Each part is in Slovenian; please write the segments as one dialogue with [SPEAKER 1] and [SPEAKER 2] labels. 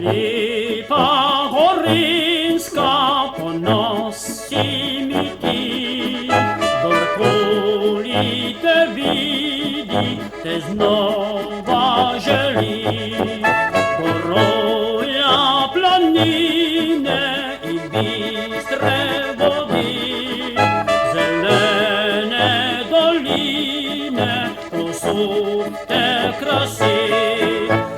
[SPEAKER 1] Lipa Gorynska ponosi mi ti, dorkoli te vidi, te znova želi. Goroja planine i bistre vodi, zelene doline, posud te krasi.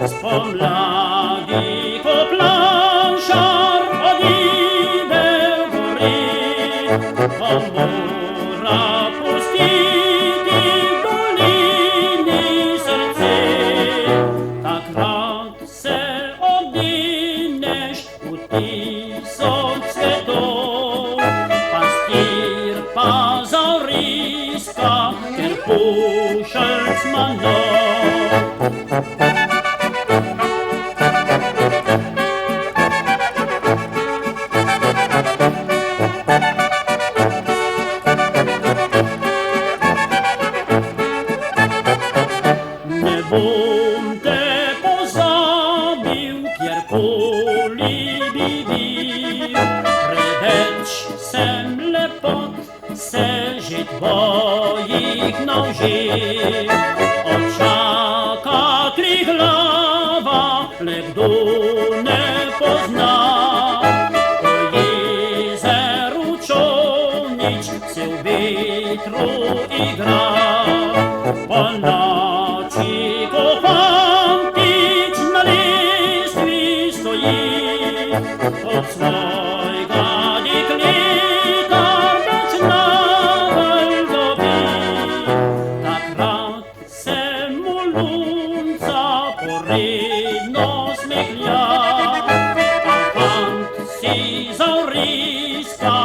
[SPEAKER 1] Spomladi ko planšar odide v gori, pa mora pustiti v dolini srce. Takrat se odineš v tisoč svetov, pastir pa zavriska, ker pušelc manov. Ne bom te pozabil, kjerkoli bi bil, preveč sem lepot, se že tvojih navžil. Očaka Triglava le kdo ne pozna, po jezeru Čolnič se v vetru igra. Po noči, ko fantič na lestvi stoji, od svojega dekleta več nagelj dobi. Takrat se mu lunca poredno smehlja, a fant si zavriska,